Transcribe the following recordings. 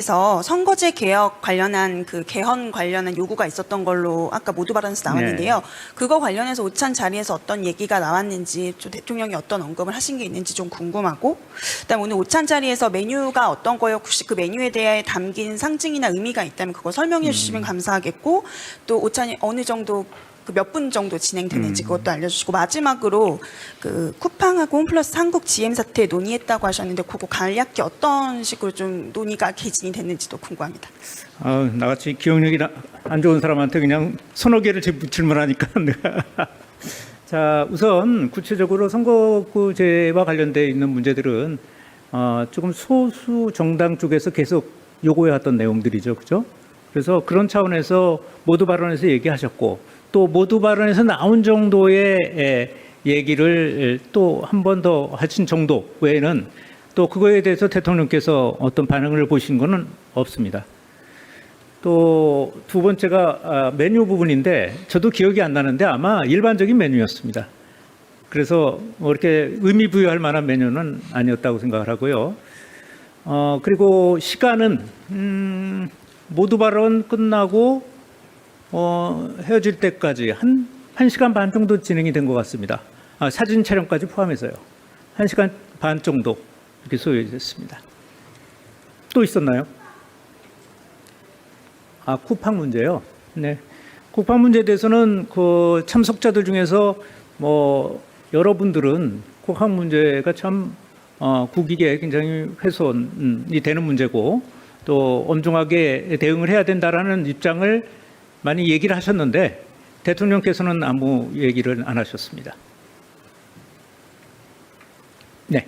그래서 선거제 개혁 관련한 그 개헌 관련한 요구가 있었던 걸로 아까 모두 발언에서 나왔는데요. 네. 그거 관련해서 오찬 자리에서 어떤 얘기가 나왔는지, 좀 대통령이 어떤 언급을 하신 게 있는지 좀 궁금하고, 그다음 오늘 오찬 자리에서 메뉴가 어떤 거요? 혹시 그 메뉴에 대해 담긴 상징이나 의미가 있다면 그거 설명해 주시면 감사하겠고, 또 오찬이 어느 정도 몇 분 정도 진행되는지 그것도 알려주시고, 마지막으로 그 쿠팡하고 홈플러스 한국 GM 사태 논의했다고 하셨는데 그거 간략히 어떤 식으로 좀 논의가 개진이 됐는지도 궁금합니다. 나같이 기억력이 안 좋은 사람한테 그냥 서너 개를 질문하니까 내가 자, 우선 구체적으로 선거구제와 관련돼 있는 문제들은 조금 소수 정당 쪽에서 계속 요구해왔던 내용들이죠, 그죠? 그래서 그런 차원에서 모두 발언에서 얘기하셨고, 또 모두 발언에서 나온 정도의 얘기를 또 한 번 더 하신 정도 외에는 또 그거에 대해서 대통령께서 어떤 반응을 보신 것은 없습니다. 또 두 번째가 메뉴 부분인데 저도 기억이 안 나는데 아마 일반적인 메뉴였습니다. 그래서 뭐 이렇게 의미 부여할 만한 메뉴는 아니었다고 생각을 하고요. 그리고 시간은 모두 발언 끝나고 헤어질 때까지 한 1시간 반 정도 진행이 된 것 같습니다. 사진 촬영까지 포함해서요. 1시간 반 정도 이렇게 소요됐습니다. 또 있었나요? 쿠팡 문제요. 네. 쿠팡 문제에 대해서는 그 참석자들 중에서 뭐 여러분들은 쿠팡 문제가 참 국익에 굉장히 훼손이 되는 문제고 또 엄중하게 대응을 해야 된다라는 입장을 많이 얘기를 하셨는데 대통령께서는 아무 얘기를 안 하셨습니다. 네.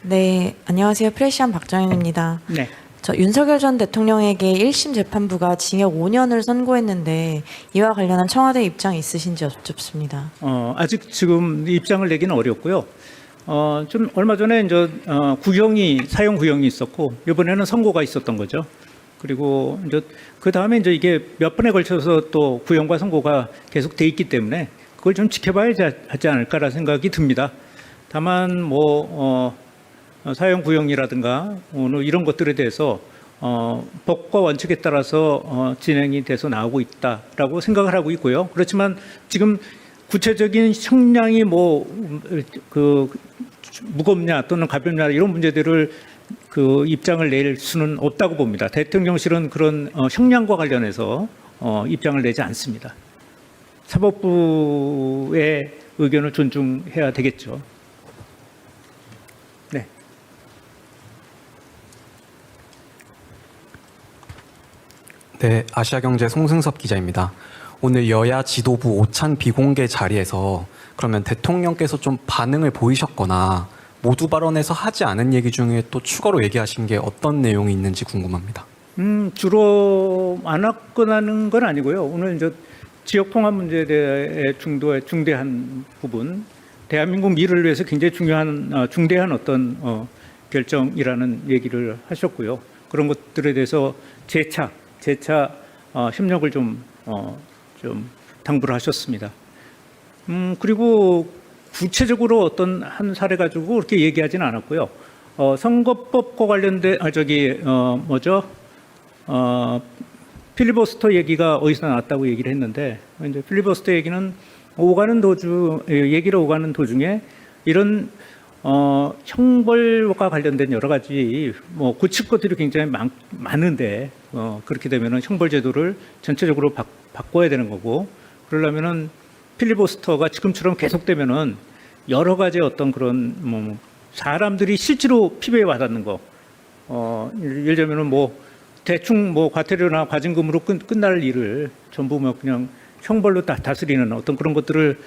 네, 안녕하세요. 프레시안 박정현입니다. 네. 저 윤석열 전 대통령에게 1심 재판부가 징역 5년을 선고했는데 이와 관련한 청와대 입장 있으신지 여쭙습니다. 아직 지금 입장을 내기는 어렵고요. 좀 얼마 전에 이제 사형 구형이 있었고 이번에는 선고가 있었던 거죠. 그리고 이제 그 다음에 이제 이게 몇 번에 걸쳐서 또 구형과 선고가 계속 돼 있기 때문에 그걸 좀 지켜봐야 하지 않을까라는 생각이 듭니다. 다만 뭐 사형 구형이라든가 이런 것들에 대해서 법과 원칙에 따라서 진행이 돼서 나오고 있다라고 생각을 하고 있고요. 그렇지만 지금 구체적인 형량이 무겁냐 또는 가볍냐 이런 문제들을 그 입장을 낼 수는 없다고 봅니다. 대통령실은 그런 형량과 관련해서 입장을 내지 않습니다. 사법부의 의견을 존중해야 되겠죠. 네. 네, 아시아경제 송승섭 기자입니다. 오늘 여야 지도부 오찬 비공개 자리에서 그러면 대통령께서 좀 반응을 보이셨거나 모두 발언에서 하지 않은 얘기 중에 또 추가로 얘기하신 게 어떤 내용이 있는지 궁금합니다. 주로 안 왔거나는 건 아니고요. 오늘 이제 지역 통합 문제에 대해 중대한 부분, 대한민국 미래를 위해서 굉장히 중대한 어떤 결정이라는 얘기를 하셨고요. 그런 것들에 대해서 재차 협력을 좀 당부를 하셨습니다. 그리고 구체적으로 어떤 한 사례 가지고 그렇게 얘기하지는 않았고요. 선거법과 관련된 필리버스터 얘기가 어디서 나왔다고 얘기를 했는데 이제 필리버스터 얘기는 얘기를 오가는 도중에 이런 형벌과 관련된 여러 가지 고칠 것들이 굉장히 많은데 그렇게 되면은 형벌 제도를 전체적으로 바꿔야 되는 거고 그러려면은 필리버스터가 지금처럼 계속되면은 여러 가지 어떤 그런 사람들이 실제로 피부에 와닿는 거 예를 들면은 대충 과태료나 과징금으로 끝날 일을 전부 그냥 형벌로 다스리는 어떤 그런 것들을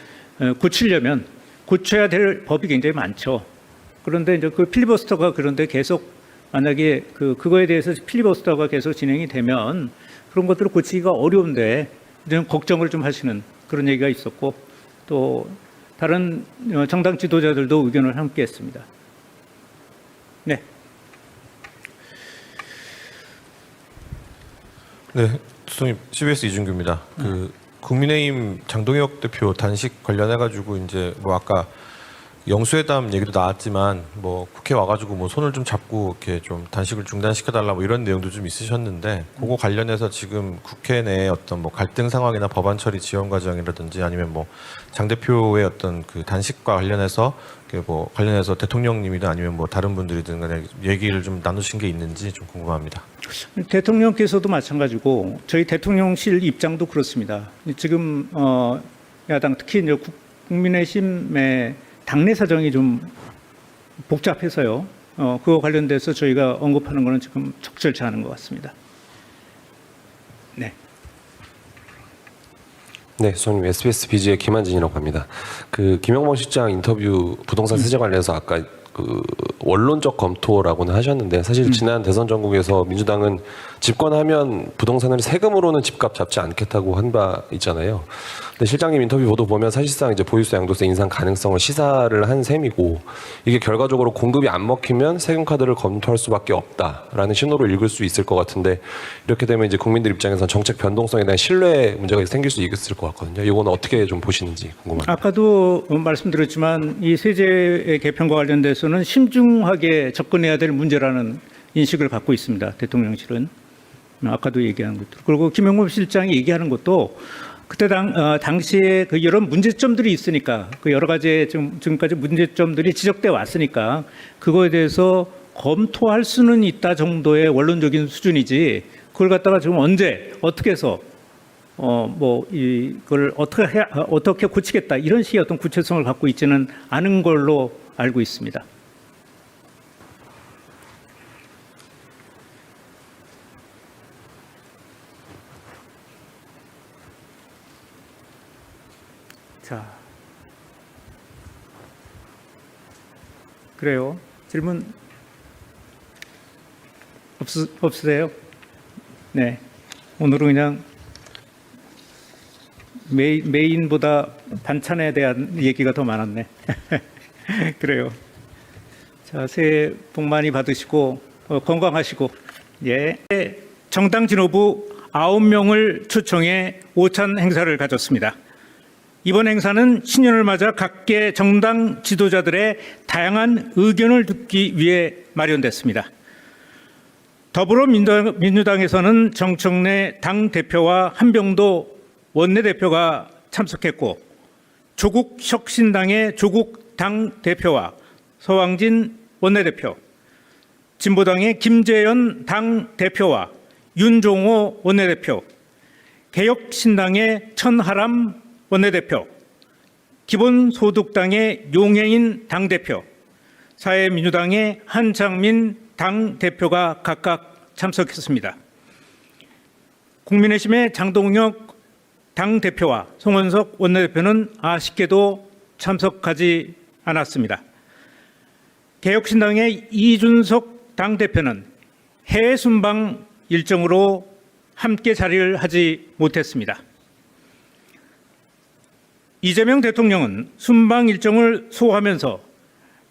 고치려면 고쳐야 될 법이 굉장히 많죠. 그런데 이제 그 필리버스터가 그런데 계속 만약에 그거에 대해서 필리버스터가 계속 진행이 되면 그런 것들을 고치기가 어려운데 좀 걱정을 좀 하시는 그런 얘기가 있었고 또 다른 정당 지도자들도 의견을 함께 했습니다. 네. 네, 수석님 CBS 이준규입니다. 국민의힘 장동혁 대표 단식 관련해 가지고 이제 아까 영수회담 얘기도 나왔지만 뭐 국회 와가지고 뭐 손을 좀 잡고 이렇게 좀 단식을 중단시켜달라 뭐 이런 내용도 좀 있으셨는데 그거 관련해서 지금 국회 내에 어떤 뭐 갈등 상황이나 법안 처리 지원 과정이라든지 아니면 뭐 장 대표의 어떤 그 단식과 관련해서 뭐 관련해서 대통령님이든 아니면 뭐 다른 분들이든 간에 얘기를 좀 나누신 게 있는지 좀 궁금합니다. 대통령께서도 마찬가지고 저희 대통령실 입장도 그렇습니다. 지금 야당 특히 이제 국민의힘의 당내 사정이 좀 복잡해서요. 그거 관련돼서 저희가 언급하는 거는 지금 적절치 않은 것 같습니다. 네. 네, 저는 SBS 비즈의 김한진이라고 합니다. 그 김영범 실장 인터뷰 부동산 세제 관련해서 아까 그 원론적 검토라고는 하셨는데 사실 지난 대선 전국에서 민주당은 집권하면 부동산을 세금으로는 집값 잡지 않겠다고 한 바 있잖아요. 근데 실장님 인터뷰 보도 보면 사실상 이제 보유세 양도세 인상 가능성을 시사를 한 셈이고 이게 결과적으로 공급이 안 먹히면 세금 카드를 검토할 수밖에 없다라는 신호로 읽을 수 있을 것 같은데 이렇게 되면 이제 국민들 입장에서는 정책 변동성에 대한 신뢰 문제가 생길 수 있을 것 같거든요. 이거는 어떻게 좀 보시는지 궁금합니다. 아까도 말씀드렸지만 이 세제 개편과 관련돼서는 신중하게 접근해야 될 문제라는 인식을 갖고 있습니다. 대통령실은. 아까도 얘기한 것들. 그리고 김영범 실장이 얘기하는 것도 그때 당시에 그 여러 문제점들이 있으니까 그 여러 가지 지금까지 문제점들이 지적돼 왔으니까 그거에 대해서 검토할 수는 있다 정도의 원론적인 수준이지 그걸 갖다가 지금 언제 어떻게 해서 뭐 이걸 어떻게 고치겠다 이런 식의 어떤 구체성을 갖고 있지는 않은 걸로 알고 있습니다. 자, 그래요. 질문 없으세요? 네. 오늘은 그냥 메인보다 반찬에 대한 얘기가 더 많았네. 그래요. 자, 새해 복 많이 받으시고 건강하시고 예. 정당 지도부 9명을 초청해 오찬 행사를 가졌습니다. 이번 행사는 신년을 맞아 각계 정당 지도자들의 다양한 의견을 듣기 위해 마련됐습니다. 더불어민주당에서는 정청래 당대표와 한병도 원내대표가 참석했고 조국혁신당의 조국 당대표와 서왕진 원내대표, 진보당의 김재현 당대표와 윤종호 원내대표, 개혁신당의 천하람 원내대표, 기본소득당의 용해인 당대표, 사회민주당의 한창민 당대표가 각각 참석했습니다. 국민의힘의 장동혁 당대표와 송원석 원내대표는 아쉽게도 참석하지 않았습니다. 개혁신당의 이준석 당대표는 해외 순방 일정으로 함께 자리를 하지 못했습니다. 이재명 대통령은 순방 일정을 소화하면서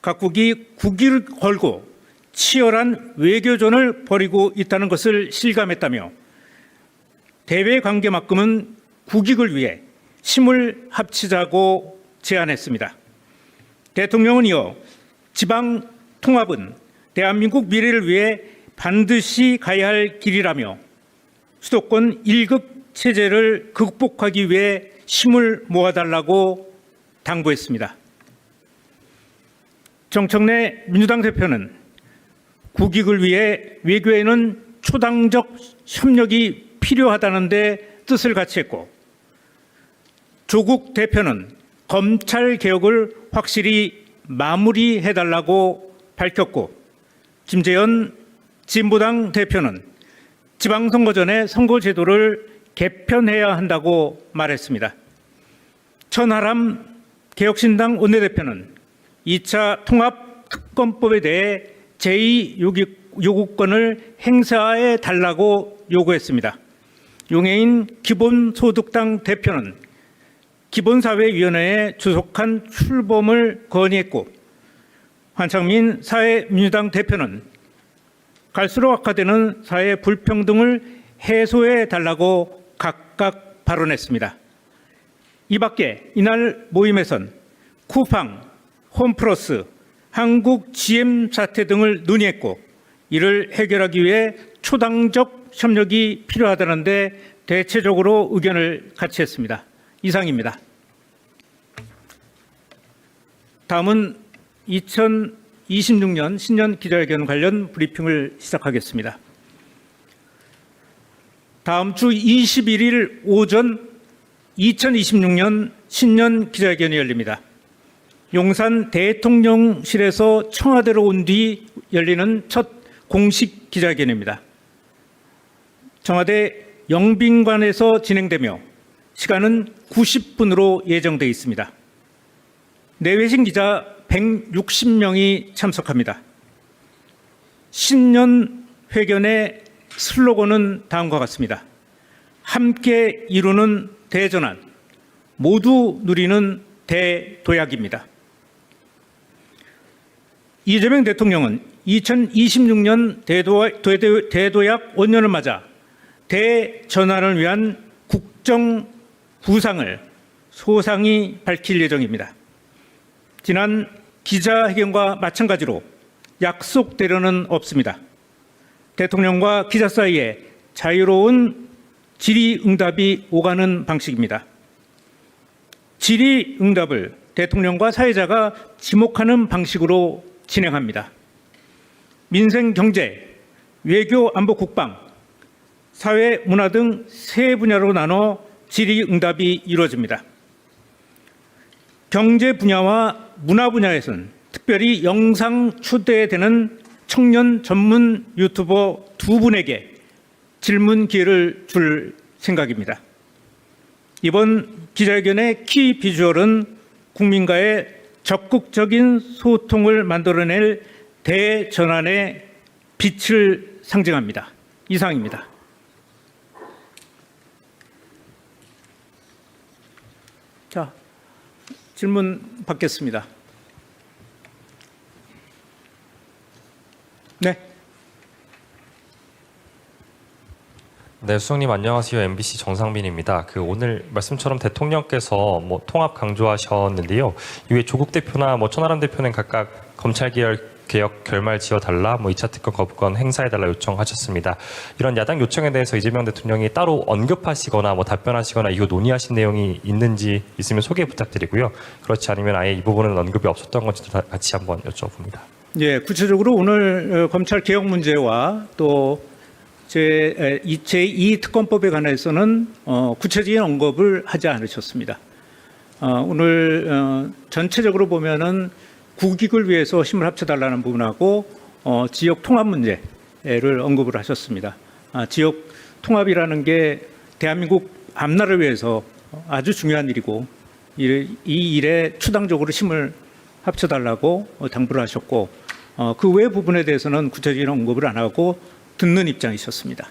각국이 국위를 걸고 치열한 외교전을 벌이고 있다는 것을 실감했다며 대외 관계만큼은 국익을 위해 힘을 합치자고 제안했습니다. 대통령은 이어 지방 통합은 대한민국 미래를 위해 반드시 가야 할 길이라며 수도권 1급 체제를 극복하기 위해 힘을 모아달라고 당부했습니다. 정청래 민주당 대표는 국익을 위해 외교에는 초당적 협력이 필요하다는 데 뜻을 같이 했고 조국 대표는 검찰 개혁을 확실히 마무리해달라고 밝혔고 김재현 진보당 대표는 지방선거 전에 선거제도를 개편해야 한다고 말했습니다. 천하람 개혁신당 원내대표는 2차 통합특검법에 대해 제2요구권을 행사해 달라고 요구했습니다. 용해인 기본소득당 대표는 기본사회위원회에 주속한 출범을 건의했고 한창민 사회민주당 대표는 갈수록 악화되는 사회 불평등을 해소해 달라고 각각 발언했습니다. 이 밖에 이날 모임에선 쿠팡, 홈플러스, 한국 GM 사태 등을 논의했고 이를 해결하기 위해 초당적 협력이 필요하다는데 대체적으로 의견을 같이 했습니다. 이상입니다. 다음은 2026년 신년 기자회견 관련 브리핑을 시작하겠습니다. 다음 주 21일 오전 2026년 신년 기자회견이 열립니다. 용산 대통령실에서 청와대로 온 뒤 열리는 첫 공식 기자회견입니다. 청와대 영빈관에서 진행되며 시간은 90분으로 예정돼 있습니다. 내외신 기자 160명이 참석합니다. 신년 회견의 슬로건은 다음과 같습니다. 함께 이루는 대전환, 모두 누리는 대도약입니다. 이재명 대통령은 2026년 대도약 5년을 맞아 대전환을 위한 국정 구상을 소상히 밝힐 예정입니다. 지난 기자회견과 마찬가지로 약속대로는 없습니다. 대통령과 기자 사이에 자유로운 질의응답이 오가는 방식입니다. 질의응답을 대통령과 사회자가 지목하는 방식으로 진행합니다. 민생, 경제, 외교, 안보, 국방, 사회, 문화 등 세 분야로 나눠 질의응답이 이루어집니다. 경제 분야와 문화 분야에서는 특별히 영상 초대되는 청년 전문 유튜버 두 분에게 질문 기회를 줄 생각입니다. 이번 기자회견의 키 비주얼은 국민과의 적극적인 소통을 만들어낼 대전환의 빛을 상징합니다. 이상입니다. 자, 질문 받겠습니다. 네. 네, 수석님 안녕하세요. MBC 정상빈입니다. 오늘 말씀처럼 대통령께서 통합 강조하셨는데요. 이후에 조국 대표나 천하람 대표는 각각 검찰 개혁 결말 지어달라, 2차 특검 거부권 행사해달라 요청하셨습니다. 이런 야당 요청에 대해서 이재명 대통령이 따로 언급하시거나 답변하시거나 이후 논의하신 내용이 있는지 있으면 소개 부탁드리고요. 그렇지 않으면 아예 이 부분은 언급이 없었던 건지도 같이 한번 여쭤봅니다. 예, 구체적으로 오늘 검찰 개혁 문제와 또 제2 특검법에 관해서는 구체적인 언급을 하지 않으셨습니다. 오늘 전체적으로 보면은 국익을 위해서 힘을 합쳐달라는 부분하고 지역 통합 문제를 언급을 하셨습니다. 지역 통합이라는 게 대한민국 앞날을 위해서 아주 중요한 일이고 이 일에 추당적으로 힘을 합쳐달라고 당부를 하셨고 그 외 부분에 대해서는 구체적인 언급을 안 하고 듣는 입장이셨습니다.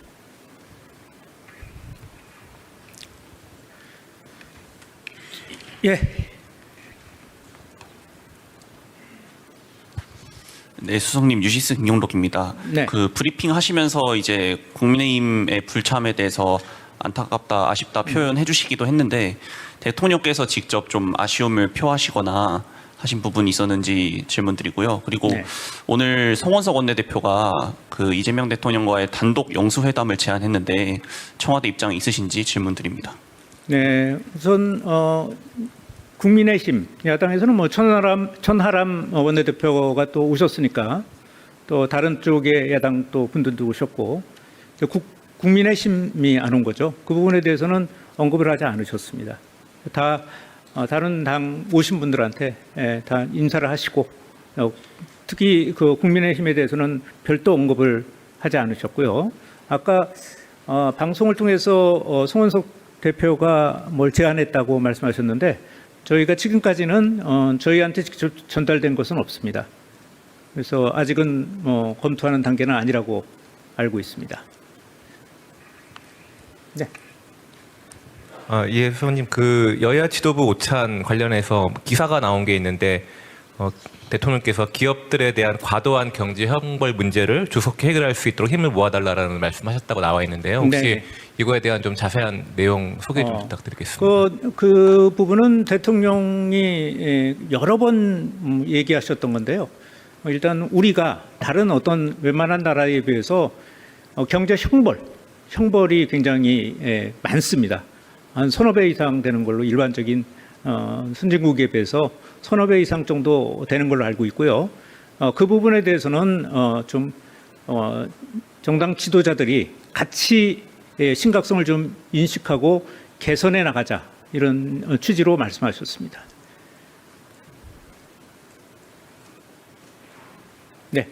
예. 네, 수석님 유시스 김용록입니다. 네. 브리핑 하시면서 이제 국민의힘의 불참에 대해서 안타깝다, 아쉽다 표현해 주시기도 했는데 대통령께서 직접 좀 아쉬움을 표하시거나 하신 부분이 있었는지 질문드리고요. 그리고 네. 오늘 송원석 원내대표가 이재명 대통령과의 단독 영수회담을 제안했는데 청와대 입장이 있으신지 질문드립니다. 네, 우선 국민의힘 야당에서는 천하람 원내대표가 또 오셨으니까 또 다른 쪽의 야당 또 분들도 오셨고 국민의힘이 안 온 거죠. 그 부분에 대해서는 언급을 하지 않으셨습니다. 다 다른 당 오신 분들한테 다 인사를 하시고 특히 국민의힘에 대해서는 별도 언급을 하지 않으셨고요. 아까 방송을 통해서 송원석 대표가 뭘 제안했다고 말씀하셨는데 저희가 지금까지는 저희한테 직접 전달된 것은 없습니다. 그래서 아직은 검토하는 단계는 아니라고 알고 있습니다. 네. 예, 수석님, 여야 지도부 오찬 관련해서 기사가 나온 게 있는데 대통령께서 기업들에 대한 과도한 경제 형벌 문제를 조속히 해결할 수 있도록 힘을 모아달라는 말씀하셨다고 나와 있는데요. 혹시 네. 이거에 대한 좀 자세한 내용 소개 좀 부탁드리겠습니다. 그 부분은 대통령이 여러 번 얘기하셨던 건데요. 일단 우리가 다른 어떤 웬만한 나라에 비해서 경제 형벌이 굉장히 많습니다. 한 서너 배 이상 되는 걸로 일반적인 선진국에 비해서 서너 배 이상 정도 되는 걸로 알고 있고요. 그 부분에 대해서는 좀 정당 지도자들이 같이 심각성을 좀 인식하고 개선해 나가자 이런 취지로 말씀하셨습니다. 네.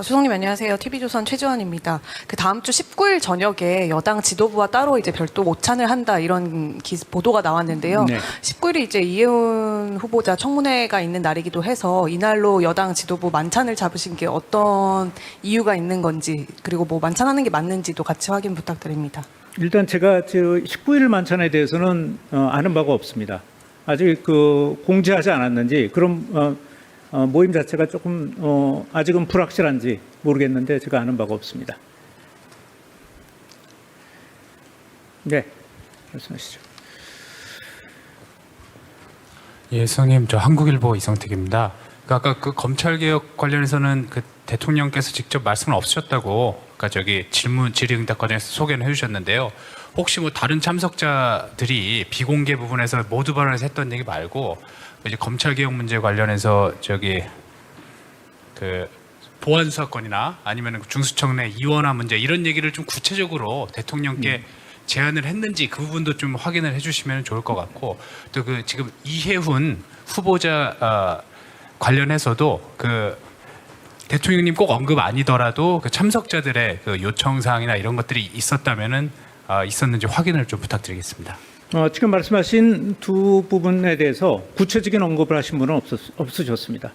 수석님 안녕하세요. TV조선 최지원입니다. 그 다음 주 19일 저녁에 여당 지도부와 따로 이제 별도 오찬을 한다 이런 보도가 나왔는데요. 네. 19일이 이제 이혜훈 후보자 청문회가 있는 날이기도 해서 이날로 여당 지도부 만찬을 잡으신 게 어떤 이유가 있는 건지 그리고 뭐 만찬하는 게 맞는지도 같이 확인 부탁드립니다. 일단 제가 19일 만찬에 대해서는 아는 바가 없습니다. 아직 공지하지 않았는지 그럼 모임 자체가 조금 아직은 불확실한지 모르겠는데 제가 아는 바가 없습니다. 네, 말씀하시죠. 예, 수석님, 저 한국일보 이성택입니다. 아까 그 검찰개혁 관련해서는 그 대통령께서 직접 말씀은 없으셨다고 질의응답 과정에서 소개는 해주셨는데요. 혹시 뭐 다른 참석자들이 비공개 부분에서 모두 발언해서 했던 얘기 말고 이제 검찰개혁 문제 관련해서 그 보안 수사권이나 아니면 중수청 내 이원화 문제 이런 얘기를 좀 구체적으로 대통령께 제안을 했는지 그 부분도 좀 확인을 해주시면 좋을 것 같고 또 그 지금 이혜훈 후보자 관련해서도 그 대통령님 꼭 언급 아니더라도 그 참석자들의 그 요청 사항이나 이런 것들이 있었다면은 있었는지 확인을 좀 부탁드리겠습니다. 지금 말씀하신 두 부분에 대해서 구체적인 언급을 하신 분은 없으셨습니다.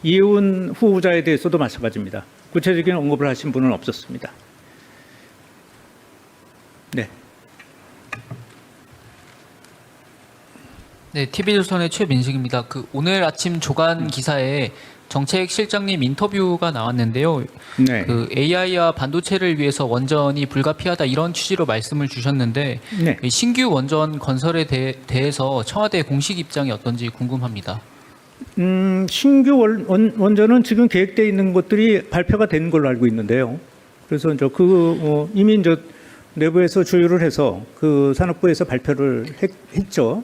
이혜훈 후보자에 대해서도 마찬가지입니다. 구체적인 언급을 하신 분은 없었습니다. 네. 네, TV조선의 최민식입니다. 오늘 아침 조간 기사에 정책실장님 인터뷰가 나왔는데요. 네. AI와 반도체를 위해서 원전이 불가피하다 이런 취지로 말씀을 주셨는데 네. 신규 원전 건설에 대해서 청와대 공식 입장이 어떤지 궁금합니다. 신규 원전은 지금 계획되어 있는 것들이 발표가 된 걸로 알고 있는데요. 그래서 이미 내부에서 조율을 해서 그 산업부에서 발표를 했죠.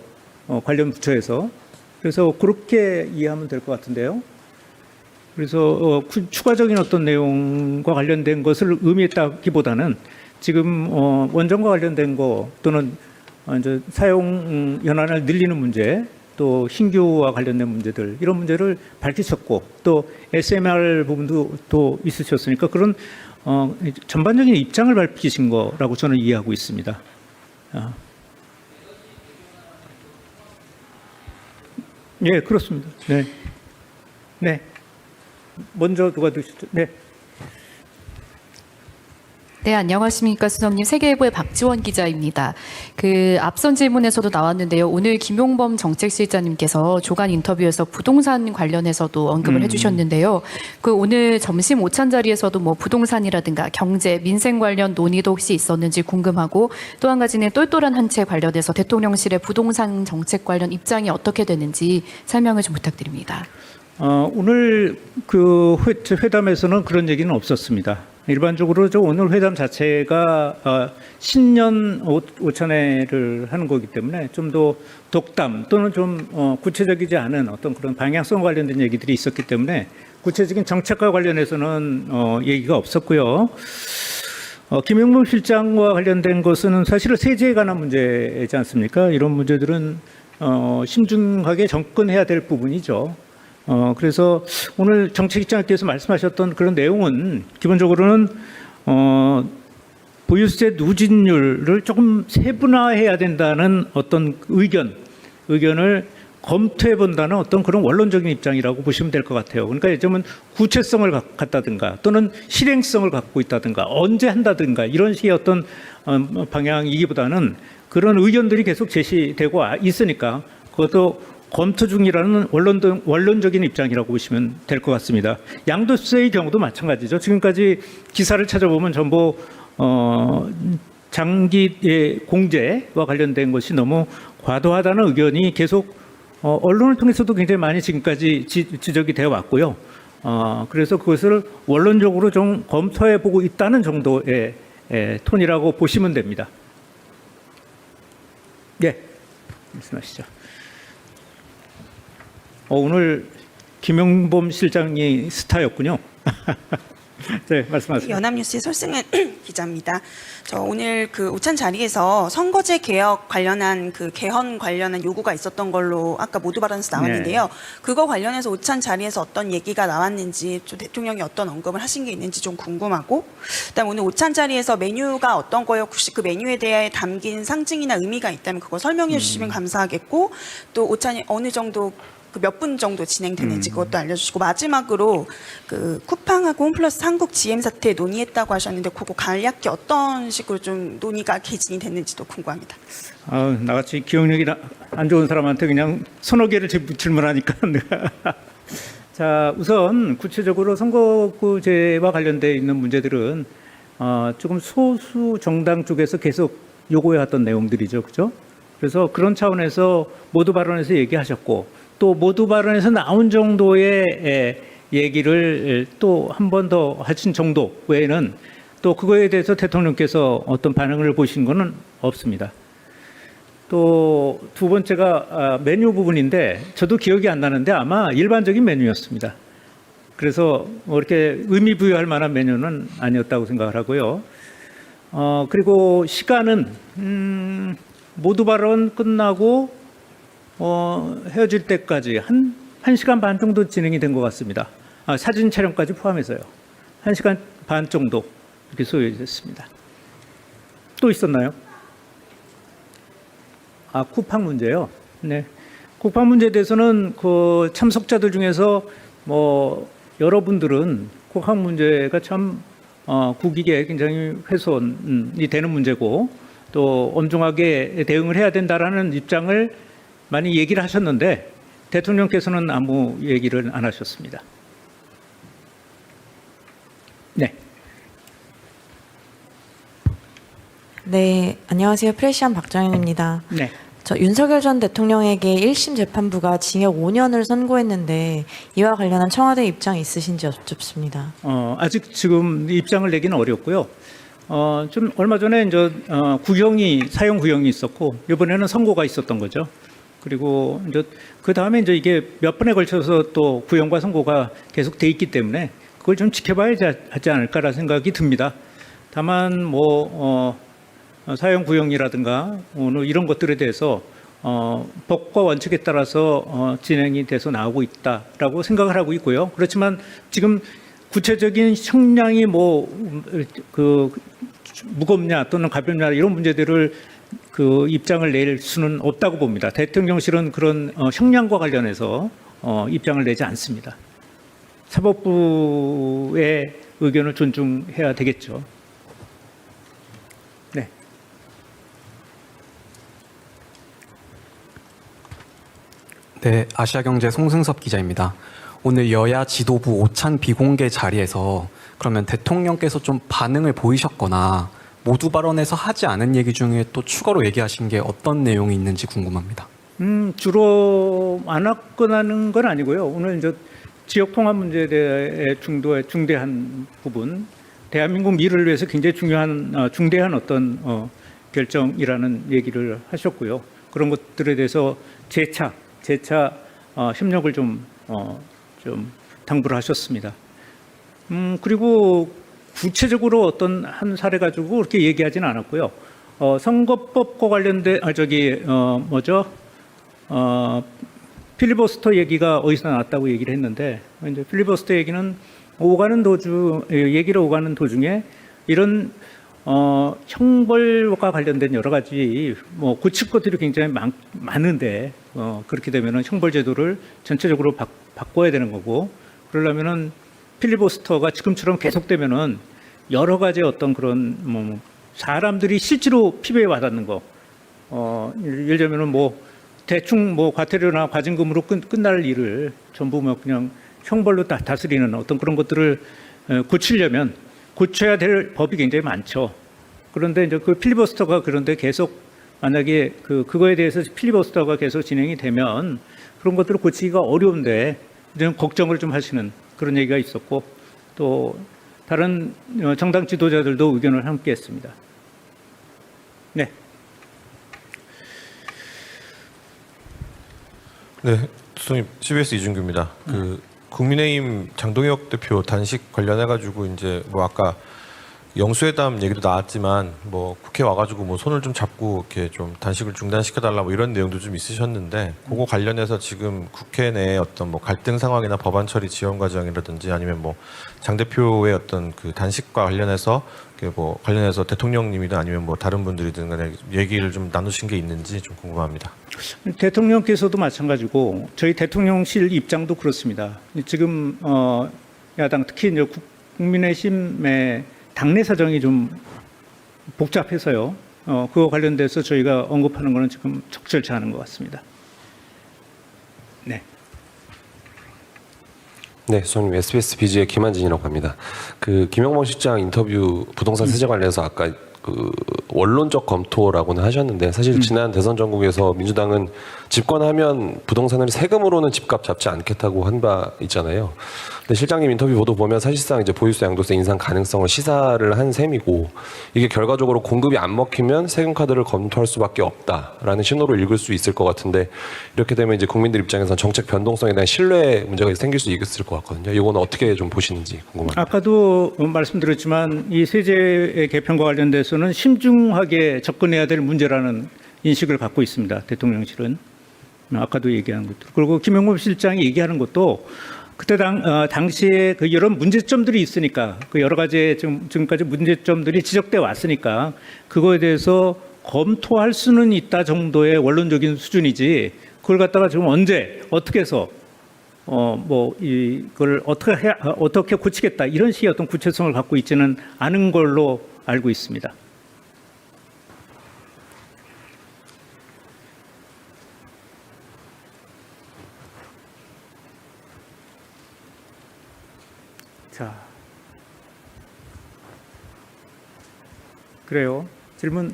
관련 부처에서. 그래서 그렇게 이해하면 될 것 같은데요. 그래서 추가적인 어떤 내용과 관련된 것을 의미했다기보다는 지금 원전과 관련된 거 또는 이제 사용 연한을 늘리는 문제 또 신규와 관련된 문제들 이런 문제를 밝히셨고 또 SMR 부분도 또 있으셨으니까 그런 전반적인 입장을 밝히신 거라고 저는 이해하고 있습니다. 예, 그렇습니다. 네. 네. 먼저 누가 드시죠? 네. 네, 안녕하십니까 수석님. 세계일보의 박지원 기자입니다. 앞선 질문에서도 나왔는데요. 오늘 김용범 정책실장님께서 조간 인터뷰에서 부동산 관련해서도 언급을 해주셨는데요. 오늘 점심 오찬 자리에서도 뭐 부동산이라든가 경제, 민생 관련 논의도 혹시 있었는지 궁금하고 또 한 가지는 똘똘한 한 채 관련해서 대통령실의 부동산 정책 관련 입장이 어떻게 되는지 설명을 좀 부탁드립니다. 오늘 회담에서는 그런 얘기는 없었습니다. 일반적으로 오늘 회담 자체가 신년 오찬회를 하는 거기 때문에 좀 더 독담 또는 좀 구체적이지 않은 어떤 그런 방향성 관련된 얘기들이 있었기 때문에 구체적인 정책과 관련해서는 얘기가 없었고요. 김용범 실장과 관련된 것은 사실은 세제에 관한 문제이지 않습니까? 이런 문제들은 신중하게 접근해야 될 부분이죠. 그래서 오늘 정책실장께서 말씀하셨던 그런 내용은 기본적으로는 보유세 누진율을 조금 세분화해야 된다는 어떤 의견을 검토해 본다는 어떤 그런 원론적인 입장이라고 보시면 될 것 같아요. 그러니까 요즘은 구체성을 갖다든가 또는 실행성을 갖고 있다든가 언제 한다든가 이런 식의 어떤 방향이기보다는 그런 의견들이 계속 제시되고 있으니까 그것도 검토 중이라는 원론적인 입장이라고 보시면 될 것 같습니다. 양도세의 경우도 마찬가지죠. 지금까지 기사를 찾아보면 전부 장기 공제와 관련된 것이 너무 과도하다는 의견이 계속 언론을 통해서도 굉장히 많이 지금까지 지적이 되어 왔고요. 그래서 그것을 원론적으로 좀 검토해 보고 있다는 정도의 톤이라고 보시면 됩니다. 네, 말씀하시죠. 오늘 김용범 실장이 스타였군요. 네, 말씀하세요. 연합뉴스의 설승은 기자입니다. 저 오늘 그 오찬 자리에서 선거제 개혁 관련한 그 개헌 관련한 요구가 있었던 걸로 아까 모두 발언에서 나왔는데요. 그거 관련해서 오찬 자리에서 어떤 얘기가 나왔는지, 좀 대통령이 어떤 언급을 하신 게 있는지 좀 궁금하고, 그다음 오늘 오찬 자리에서 메뉴가 어떤 거요? 혹시 그 메뉴에 대해 담긴 상징이나 의미가 있다면 그거 설명해 주시면 감사하겠고, 또 오찬이 어느 정도 몇 분 정도 진행되는지 그것도 알려주시고, 마지막으로 그 쿠팡하고 홈플러스 한국 GM 사태 논의했다고 하셨는데 그거 간략히 어떤 식으로 좀 논의가 개진이 됐는지도 궁금합니다. 나같이 기억력이 안 좋은 사람한테 그냥 서너 개를 질문하니까 내가 자, 우선 구체적으로 선거구제와 관련되어 있는 문제들은 조금 소수 정당 쪽에서 계속 요구해왔던 내용들이죠, 그죠? 그래서 그런 차원에서 모두 발언에서 얘기하셨고, 또 모두 발언에서 나온 정도의 얘기를 또 한 번 더 하신 정도 외에는 또 그거에 대해서 대통령께서 어떤 반응을 보신 것은 없습니다. 또 두 번째가 메뉴 부분인데 저도 기억이 안 나는데 아마 일반적인 메뉴였습니다. 그래서 이렇게 의미 부여할 만한 메뉴는 아니었다고 생각을 하고요. 그리고 시간은 모두 발언 끝나고 헤어질 때까지 한 1시간 반 정도 진행이 된 것 같습니다. 사진 촬영까지 포함해서요. 1시간 반 정도 이렇게 소요됐습니다. 또 있었나요? 쿠팡 문제요. 네. 쿠팡 문제에 대해서는 그 참석자들 중에서 여러분들은 쿠팡 문제가 참 국익에 굉장히 훼손이 되는 문제고 또 엄중하게 대응을 해야 된다라는 입장을 많이 얘기를 하셨는데 대통령께서는 아무 얘기를 안 하셨습니다. 네. 네, 안녕하세요. 프레시안 박정현입니다. 네. 저 윤석열 전 대통령에게 1심 재판부가 징역 5년을 선고했는데 이와 관련한 청와대 입장이 있으신지 여쭙습니다. 아직 지금 입장을 내기는 어렵고요. 좀 얼마 전에 이제 사형 구형이 있었고 이번에는 선고가 있었던 거죠. 그리고 이제 그 다음에 이제 이게 몇 번에 걸쳐서 또 구형과 선고가 계속 돼 있기 때문에 그걸 좀 지켜봐야 하지 않을까라는 생각이 듭니다. 다만 사형 구형이라든가 이런 것들에 대해서 법과 원칙에 따라서 진행이 돼서 나오고 있다라고 생각을 하고 있고요. 그렇지만 지금 구체적인 형량이 무겁냐 또는 가볍냐 이런 문제들을 그 입장을 낼 수는 없다고 봅니다. 대통령실은 그런 형량과 관련해서 입장을 내지 않습니다. 사법부의 의견을 존중해야 되겠죠. 네. 네, 아시아경제 송승섭 기자입니다. 오늘 여야 지도부 오찬 비공개 자리에서 그러면 대통령께서 좀 반응을 보이셨거나 모두 발언에서 하지 않은 얘기 중에 또 추가로 얘기하신 게 어떤 내용이 있는지 궁금합니다. 주로 안 화끈하는 건 아니고요. 오늘 이제 지역 통합 문제에 대해 중대한 부분, 대한민국 미래를 위해서 굉장히 중대한 어떤 결정이라는 얘기를 하셨고요. 그런 것들에 대해서 재차 협력을 좀 당부를 하셨습니다. 그리고 구체적으로 어떤 한 사례 가지고 그렇게 얘기하지는 않았고요. 선거법과 관련된 필리버스터 얘기가 어디서 나왔다고 얘기를 했는데 이제 필리버스터 얘기는 얘기를 오가는 도중에 이런 형벌과 관련된 여러 가지 고칠 것들이 굉장히 많은데 그렇게 되면은 형벌 제도를 전체적으로 바꿔야 되는 거고 그러려면은 필리버스터가 지금처럼 계속되면은 여러 가지 어떤 그런 사람들이 실제로 피부에 와닿는 거 예를 들면은 뭐 대충 뭐 과태료나 과징금으로 끝날 일을 전부 뭐 그냥 형벌로 다스리는 어떤 그런 것들을 고치려면 고쳐야 될 법이 굉장히 많죠. 그런데 이제 그 필리버스터가 그런데 계속 만약에 그거에 대해서 필리버스터가 계속 진행이 되면 그런 것들을 고치기가 어려운데 좀 걱정을 좀 하시는 그런 얘기가 있었고 또 다른 정당 지도자들도 의견을 함께했습니다. 네. 네, 수석님 CBS 이준규입니다. 국민의힘 장동혁 대표 단식 관련해 가지고 이제 뭐 아까 영수회담 얘기도 나왔지만 뭐 국회 와가지고 뭐 손을 좀 잡고 이렇게 좀 단식을 중단시켜달라 뭐 이런 내용도 좀 있으셨는데 그거 관련해서 지금 국회 내에 어떤 뭐 갈등 상황이나 법안 처리 지원 과정이라든지 아니면 뭐 장 대표의 어떤 그 단식과 관련해서 뭐 관련해서 대통령님이든 아니면 뭐 다른 분들이든 간에 얘기를 좀 나누신 게 있는지 좀 궁금합니다. 대통령께서도 마찬가지고 저희 대통령실 입장도 그렇습니다. 지금 야당 특히 이제 국민의힘의 당내 사정이 좀 복잡해서요. 그거 관련돼서 저희가 언급하는 것은 지금 적절치 않은 것 같습니다. 네. 네, 저는 SBS 비즈의 김한진이라고 합니다. 그 김영범 실장 인터뷰 부동산 세제 관련해서 아까 그 원론적 검토라고는 하셨는데 사실 지난 대선 전국에서 민주당은 집권하면 부동산을 세금으로는 집값 잡지 않겠다고 한 바 있잖아요. 근데 실장님 인터뷰 보도 보면 사실상 이제 보유세 양도세 인상 가능성을 시사를 한 셈이고 이게 결과적으로 공급이 안 먹히면 세금 카드를 검토할 수밖에 없다라는 신호로 읽을 수 있을 것 같은데 이렇게 되면 이제 국민들 입장에서는 정책 변동성에 대한 신뢰 문제가 생길 수 있을 것 같거든요. 이거는 어떻게 좀 보시는지 궁금합니다. 아까도 말씀드렸지만 이 세제 개편과 관련돼서는 신중하게 접근해야 될 문제라는 인식을 갖고 있습니다. 대통령실은. 아까도 얘기한 것들. 그리고 김영범 실장이 얘기하는 것도 그때 당시에 그 여러 문제점들이 있으니까 그 여러 가지 지금까지 문제점들이 지적돼 왔으니까 그거에 대해서 검토할 수는 있다 정도의 원론적인 수준이지 그걸 갖다가 지금 언제 어떻게 해서 뭐 이걸 어떻게 고치겠다 이런 식의 어떤 구체성을 갖고 있지는 않은 걸로 알고 있습니다. 자, 그래요. 질문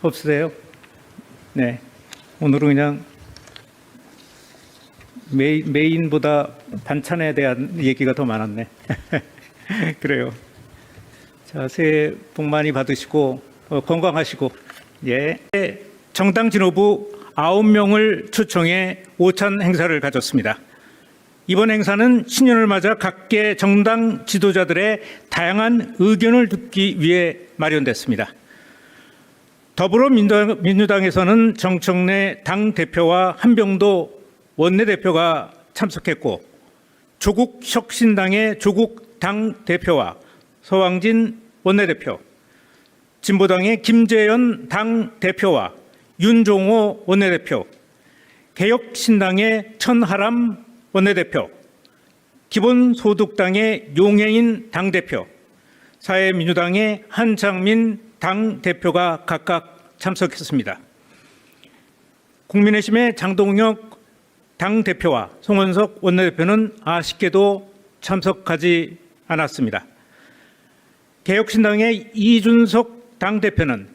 없으세요? 네. 오늘은 그냥 메인보다 반찬에 대한 얘기가 더 많았네. 그래요. 자, 새해 복 많이 받으시고 건강하시고 예. 정당 지도부 9명을 초청해 오찬 행사를 가졌습니다. 이번 행사는 신년을 맞아 각계 정당 지도자들의 다양한 의견을 듣기 위해 마련됐습니다. 더불어민주당에서는 정청래 당대표와 한병도 원내대표가 참석했고 조국혁신당의 조국 당대표와 서왕진 원내대표, 진보당의 김재현 당대표와 윤종호 원내대표, 개혁신당의 천하람 원내대표, 기본소득당의 용해인 당대표, 사회민주당의 한창민 당대표가 각각 참석했습니다. 국민의힘의 장동혁 당대표와 송원석 원내대표는 아쉽게도 참석하지 않았습니다. 개혁신당의 이준석 당대표는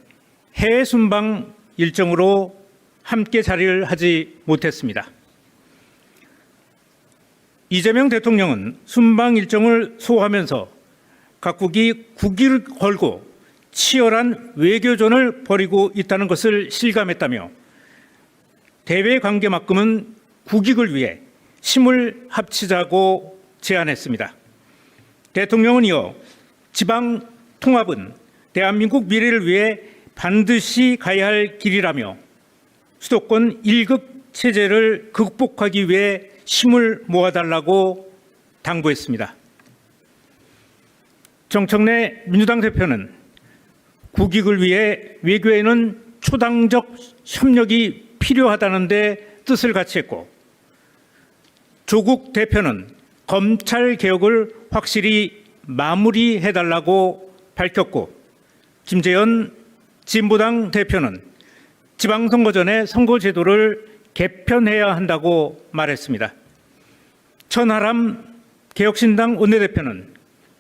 해외 순방 일정으로 함께 자리를 하지 못했습니다. 이재명 대통령은 순방 일정을 소화하면서 각국이 국기를 걸고 치열한 외교전을 벌이고 있다는 것을 실감했다며 대외 관계만큼은 국익을 위해 힘을 합치자고 제안했습니다. 대통령은 이어 지방 통합은 대한민국 미래를 위해 반드시 가야 할 길이라며 수도권 1급 체제를 극복하기 위해 힘을 모아달라고 당부했습니다. 정청래 민주당 대표는 국익을 위해 외교에는 초당적 협력이 필요하다는 데 뜻을 같이 했고 조국 대표는 검찰 개혁을 확실히 마무리해달라고 밝혔고 김재현 진보당 대표는 지방선거 전에 선거제도를 개편해야 한다고 말했습니다. 천하람 개혁신당 원내대표는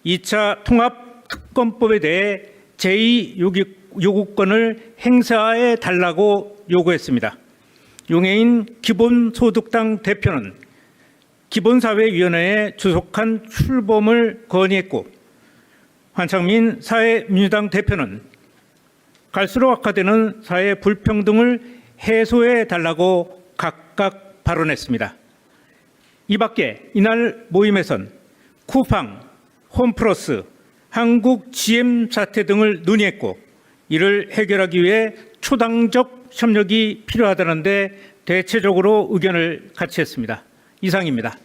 2차 통합특검법에 대해 제2요구권을 행사해 달라고 요구했습니다. 용해인 기본소득당 대표는 기본사회위원회에 주속한 출범을 건의했고, 환창민 사회민주당 대표는 갈수록 악화되는 사회 불평등을 해소해 달라고 각각 발언했습니다. 이 밖에 이날 모임에선 쿠팡, 홈플러스, 한국 GM 사태 등을 논의했고, 이를 해결하기 위해 초당적 협력이 필요하다는데 대체적으로 의견을 같이 했습니다. 이상입니다.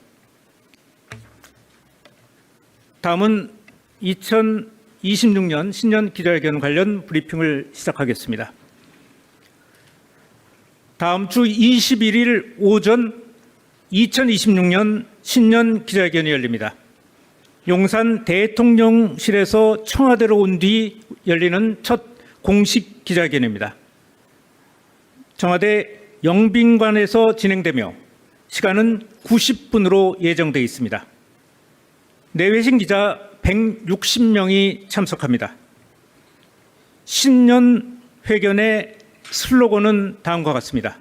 다음은 2026년 신년 기자회견 관련 브리핑을 시작하겠습니다. 다음 주 21일 오전 2026년 신년 기자회견이 열립니다. 용산 대통령실에서 청와대로 온 뒤 열리는 첫 공식 기자회견입니다. 청와대 영빈관에서 진행되며 시간은 90분으로 예정되어 있습니다. 내외신 기자 160명이 참석합니다. 신년 회견의 슬로건은 다음과 같습니다.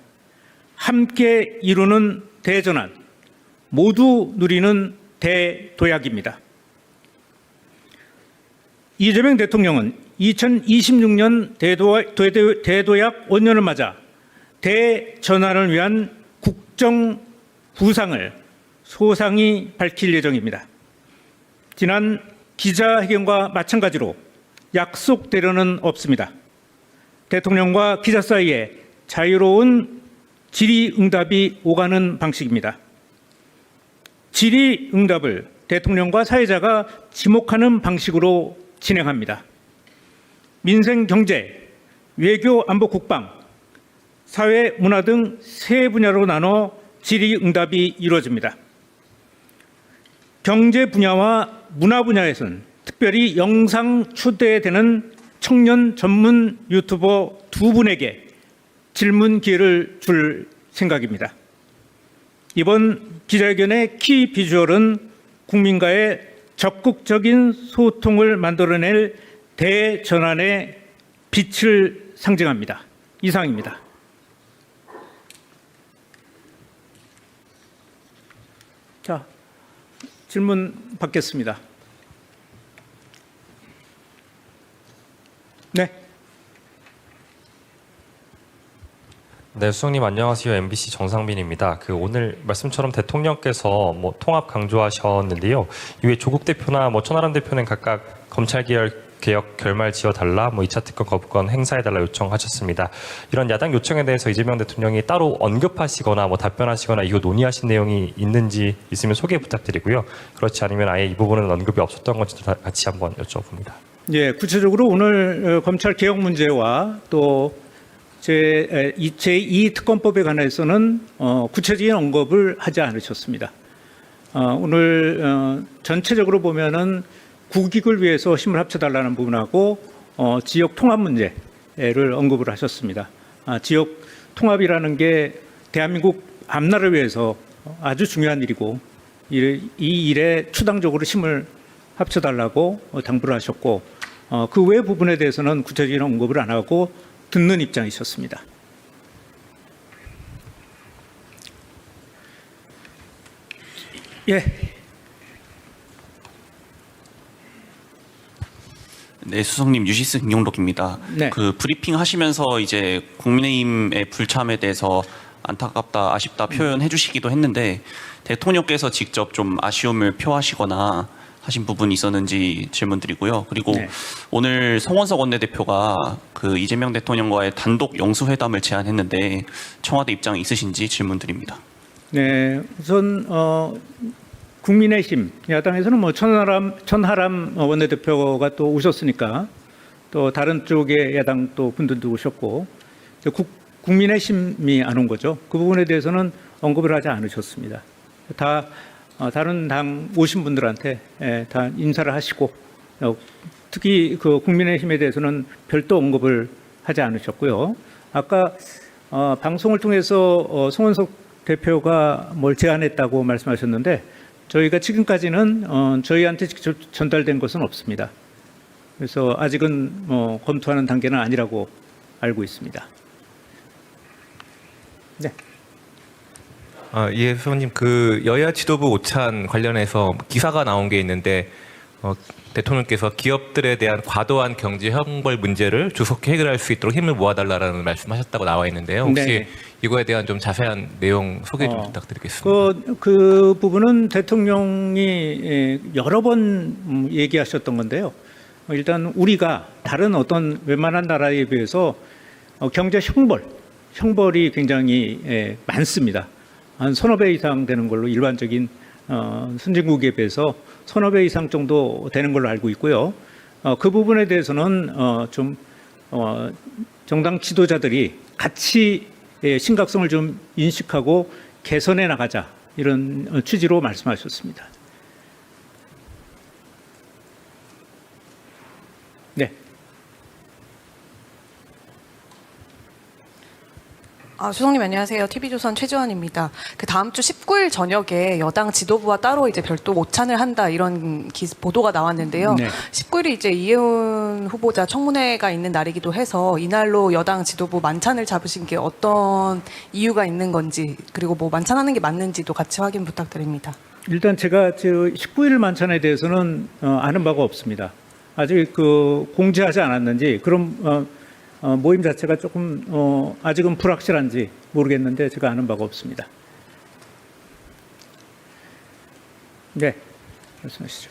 함께 이루는 대전환, 모두 누리는 대도약입니다. 이재명 대통령은 2026년 대도약 원년을 맞아 대전환을 위한 국정 구상을 소상히 밝힐 예정입니다. 지난 기자회견과 마찬가지로 약속대로는 없습니다. 대통령과 기자 사이에 자유로운 질의응답이 오가는 방식입니다. 질의응답을 대통령과 사회자가 지목하는 방식으로 진행합니다. 민생, 경제, 외교, 안보, 국방, 사회, 문화 등 세 분야로 나눠 질의응답이 이루어집니다. 경제 분야와 문화 분야에서는 특별히 영상 초대되는 청년 전문 유튜버 두 분에게 질문 기회를 줄 생각입니다. 이번 기자회견의 키 비주얼은 국민과의 적극적인 소통을 만들어낼 대전환의 빛을 상징합니다. 이상입니다. 자, 질문 받겠습니다. 네. 네, 수석님 안녕하세요. MBC 정상빈입니다. 오늘 말씀처럼 대통령께서 통합 강조하셨는데요. 이후에 조국 대표나 천하람 대표는 각각 검찰 개혁 결말 지어달라, 2차 특검 거부권 행사해달라 요청하셨습니다. 이런 야당 요청에 대해서 이재명 대통령이 따로 언급하시거나 답변하시거나 이거 논의하신 내용이 있는지 있으면 소개 부탁드리고요. 그렇지 않으면 아예 이 부분은 언급이 없었던 건지도 같이 한번 여쭤봅니다. 예, 구체적으로 오늘 검찰 개혁 문제와 또 제2 특검법에 관해서는 구체적인 언급을 하지 않으셨습니다. 오늘 전체적으로 보면은 국익을 위해서 힘을 합쳐달라는 부분하고 지역 통합 문제를 언급을 하셨습니다. 지역 통합이라는 게 대한민국 앞날을 위해서 아주 중요한 일이고 이 일에 추당적으로 힘을 합쳐달라고 당부를 하셨고 그 외 부분에 대해서는 구체적인 언급을 안 하고 듣는 입장이셨습니다. 예. 네, 수석님 유시스 김용록입니다. 네. 브리핑 하시면서 이제 국민의힘의 불참에 대해서 안타깝다, 아쉽다 표현해 주시기도 했는데 대통령께서 직접 좀 아쉬움을 표하시거나 하신 부분이 있었는지 질문드리고요. 그리고 네. 오늘 송원석 원내대표가 이재명 대통령과의 단독 영수회담을 제안했는데 청와대 입장이 있으신지 질문드립니다. 네, 우선 국민의힘 야당에서는 천하람 원내대표가 또 오셨으니까 또 다른 쪽의 야당 또 분들도 오셨고 국민의힘이 안 온 거죠. 그 부분에 대해서는 언급을 하지 않으셨습니다. 다 다른 당 오신 분들한테 다 인사를 하시고 특히 국민의힘에 대해서는 별도 언급을 하지 않으셨고요. 아까 방송을 통해서 송원석 대표가 뭘 제안했다고 말씀하셨는데 저희가 지금까지는 저희한테 직접 전달된 것은 없습니다. 그래서 아직은 검토하는 단계는 아니라고 알고 있습니다. 네. 예, 수석님, 그 여야 지도부 오찬 관련해서 기사가 나온 게 있는데 대통령께서 기업들에 대한 과도한 경제 형벌 문제를 조속히 해결할 수 있도록 힘을 모아달라는 말씀하셨다고 나와 있는데요. 혹시 네. 이거에 대한 좀 자세한 내용 소개 좀 부탁드리겠습니다. 그 부분은 대통령이 여러 번 얘기하셨던 건데요. 일단 우리가 다른 어떤 웬만한 나라에 비해서 경제 형벌이 굉장히 많습니다. 한 서너 배 이상 되는 걸로 일반적인 선진국에 비해서 서너 배 이상 정도 되는 걸로 알고 있고요. 그 부분에 대해서는 좀 정당 지도자들이 같이 심각성을 좀 인식하고 개선해 나가자 이런 취지로 말씀하셨습니다. 네. 수석님 안녕하세요. TV조선 최지원입니다. 그 다음 주 19일 저녁에 여당 지도부와 따로 이제 별도 오찬을 한다 이런 보도가 나왔는데요. 네. 19일이 이제 이해훈 후보자 청문회가 있는 날이기도 해서 이날로 여당 지도부 만찬을 잡으신 게 어떤 이유가 있는 건지 그리고 뭐 만찬하는 게 맞는지도 같이 확인 부탁드립니다. 일단 제가 19일 만찬에 대해서는 아는 바가 없습니다. 아직 공지하지 않았는지 그럼 모임 자체가 조금 아직은 불확실한지 모르겠는데 제가 아는 바가 없습니다. 네, 말씀하시죠.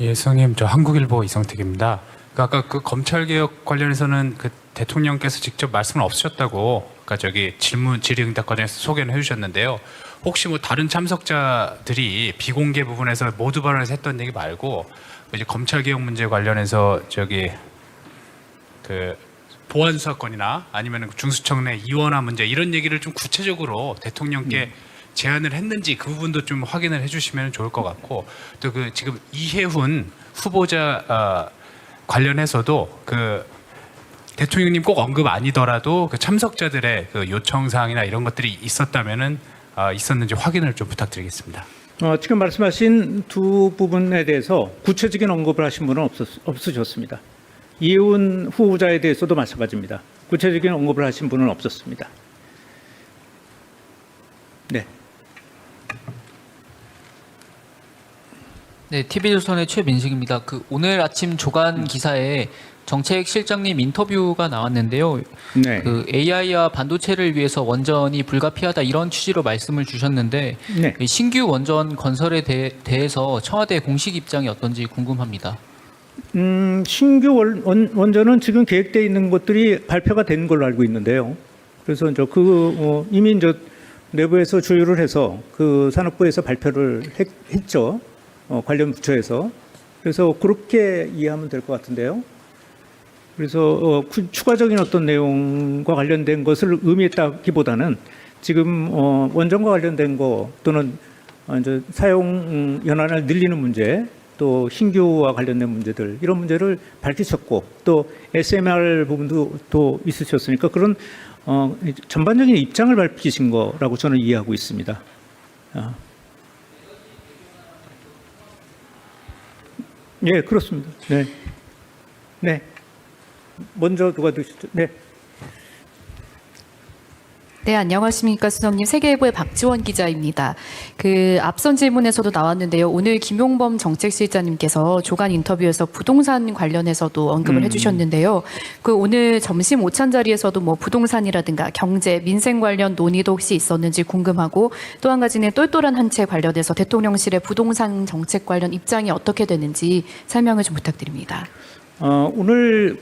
예, 수석님, 저 한국일보 이성택입니다. 아까 그 검찰개혁 관련해서는 그 대통령께서 직접 말씀은 없으셨다고 아까 질의응답 과정에서 소개는 해주셨는데요. 혹시 뭐 다른 참석자들이 비공개 부분에서 모두 발언해서 했던 얘기 말고 이제 검찰개혁 문제 관련해서 그 보안 수사권이나 아니면 중수청 내 이원화 문제 이런 얘기를 좀 구체적으로 대통령께 제안을 했는지 그 부분도 좀 확인을 해주시면 좋을 것 같고 또 그 지금 이해훈 후보자 관련해서도 그 대통령님 꼭 언급 아니더라도 그 참석자들의 그 요청 사항이나 이런 것들이 있었다면은 있었는지 확인을 좀 부탁드리겠습니다. 지금 말씀하신 두 부분에 대해서 구체적인 언급을 하신 분은 없으셨습니다. 이해훈 후보자에 대해서도 마찬가지입니다. 구체적인 언급을 하신 분은 없었습니다. 네. 네, TV조선의 최민식입니다. 오늘 아침 조간 기사에 정책실장님 인터뷰가 나왔는데요. 네. AI와 반도체를 위해서 원전이 불가피하다 이런 취지로 말씀을 주셨는데 네. 신규 원전 건설에 대해서 청와대 공식 입장이 어떤지 궁금합니다. 신규 원전은 지금 계획되어 있는 것들이 발표가 된 걸로 알고 있는데요. 그래서 이미 내부에서 조율을 해서 그 산업부에서 발표를 했죠. 관련 부처에서. 그래서 그렇게 이해하면 될 것 같은데요. 그래서 추가적인 어떤 내용과 관련된 것을 의미했다기보다는 지금 원전과 관련된 거 또는 이제 사용 연한을 늘리는 문제 또 신규와 관련된 문제들 이런 문제를 밝히셨고 또 SMR 부분도 또 있으셨으니까 그런 전반적인 입장을 밝히신 거라고 저는 이해하고 있습니다. 예, 그렇습니다. 네. 네. 먼저 누가 드시죠? 네. 네, 안녕하십니까 수석님. 세계일보의 박지원 기자입니다. 앞선 질문에서도 나왔는데요. 오늘 김용범 정책실장님께서 조간 인터뷰에서 부동산 관련해서도 언급을 해주셨는데요. 오늘 점심 오찬 자리에서도 뭐 부동산이라든가 경제, 민생 관련 논의도 혹시 있었는지 궁금하고 또 한 가지는 똘똘한 한 채 관련해서 대통령실의 부동산 정책 관련 입장이 어떻게 되는지 설명을 좀 부탁드립니다. 오늘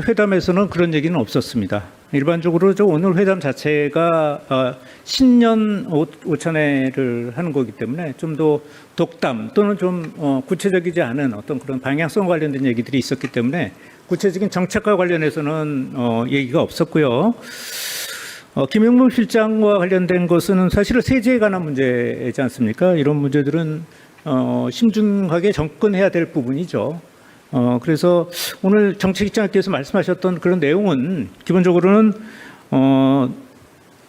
회담에서는 그런 얘기는 없었습니다. 일반적으로 오늘 회담 자체가 신년 오찬회를 하는 거기 때문에 좀 더 독담 또는 좀 구체적이지 않은 어떤 그런 방향성 관련된 얘기들이 있었기 때문에 구체적인 정책과 관련해서는 얘기가 없었고요. 김용범 실장과 관련된 것은 사실은 세제에 관한 문제이지 않습니까? 이런 문제들은 신중하게 접근해야 될 부분이죠. 그래서 오늘 정책위원장께서 말씀하셨던 그런 내용은 기본적으로는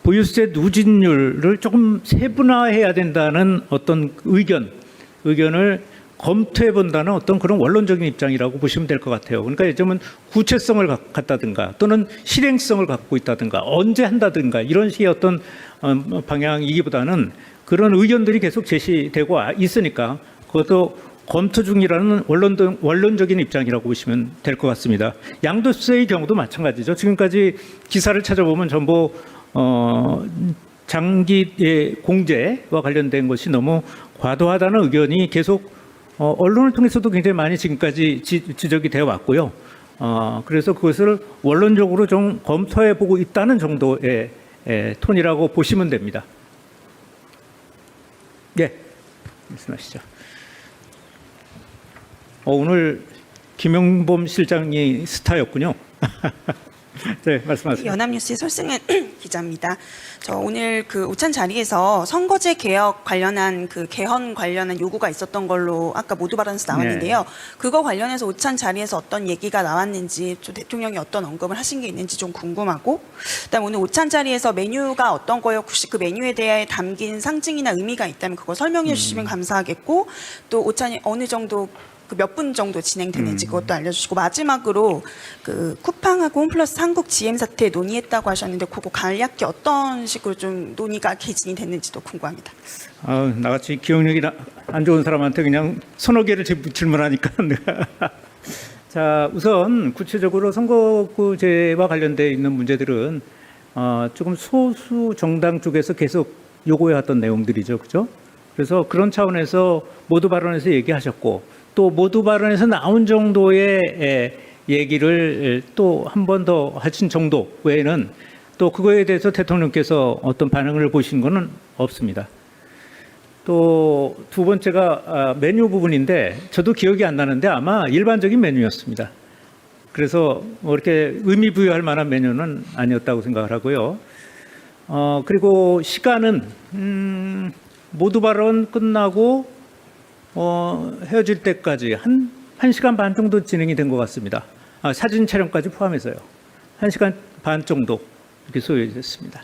보유세 누진율을 조금 세분화해야 된다는 어떤 의견을 검토해 본다는 어떤 그런 원론적인 입장이라고 보시면 될 것 같아요. 그러니까 요즘은 구체성을 갖다든가 또는 실행성을 갖고 있다든가 언제 한다든가 이런 식의 어떤 방향이기보다는 그런 의견들이 계속 제시되고 있으니까 그것도 검토 중이라는 원론적인 입장이라고 보시면 될 것 같습니다. 양도세의 경우도 마찬가지죠. 지금까지 기사를 찾아보면 전부 장기 공제와 관련된 것이 너무 과도하다는 의견이 계속 언론을 통해서도 굉장히 많이 지금까지 지적이 되어 왔고요. 그래서 그것을 원론적으로 좀 검토해 보고 있다는 정도의 톤이라고 보시면 됩니다. 네, 말씀하시죠. 오늘 김용범 실장이 스타였군요. 네, 말씀하세요. 연합뉴스의 설승은 기자입니다. 저 오늘 그 오찬 자리에서 선거제 개혁 관련한 그 개헌 관련한 요구가 있었던 걸로 아까 모두 발언에서 나왔는데요. 네. 그거 관련해서 오찬 자리에서 어떤 얘기가 나왔는지, 좀 대통령이 어떤 언급을 하신 게 있는지 좀 궁금하고, 그다음 오늘 오찬 자리에서 메뉴가 어떤 거요? 혹시 그 메뉴에 대해 담긴 상징이나 의미가 있다면 그거 설명해 주시면 감사하겠고, 또 오찬이 어느 정도 몇 분 정도 진행되는지 그것도 알려주시고, 마지막으로 그 쿠팡하고 홈플러스 한국 GM 사태 논의했다고 하셨는데 그거 간략히 어떤 식으로 좀 논의가 개진이 됐는지도 궁금합니다. 나같이 기억력이 안 좋은 사람한테 그냥 서너 개를 질문하니까 내가 자, 우선 구체적으로 선거구제와 관련되어 있는 문제들은 조금 소수 정당 쪽에서 계속 요구해왔던 내용들이죠, 그죠? 그래서 그런 차원에서 모두 발언에서 얘기하셨고, 또 모두 발언에서 나온 정도의 얘기를 또 한 번 더 하신 정도 외에는 또 그거에 대해서 대통령께서 어떤 반응을 보신 것은 없습니다. 또 두 번째가 메뉴 부분인데 저도 기억이 안 나는데 아마 일반적인 메뉴였습니다. 그래서 뭐 이렇게 의미 부여할 만한 메뉴는 아니었다고 생각을 하고요. 그리고 시간은 모두 발언 끝나고 헤어질 때까지 한 1시간 반 정도 진행이 된 것 같습니다. 사진 촬영까지 포함해서요. 1시간 반 정도 이렇게 소요됐습니다.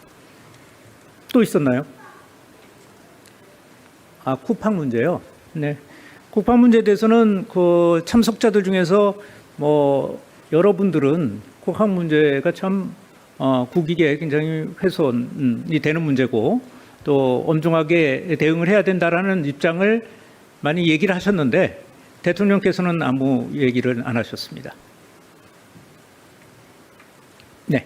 또 있었나요? 쿠팡 문제요. 네. 쿠팡 문제에 대해서는 그 참석자들 중에서 뭐 여러분들은 쿠팡 문제가 참 국익에 굉장히 훼손이 되는 문제고 또 엄중하게 대응을 해야 된다라는 입장을 많이 얘기를 하셨는데 대통령께서는 아무 얘기를 안 하셨습니다. 네.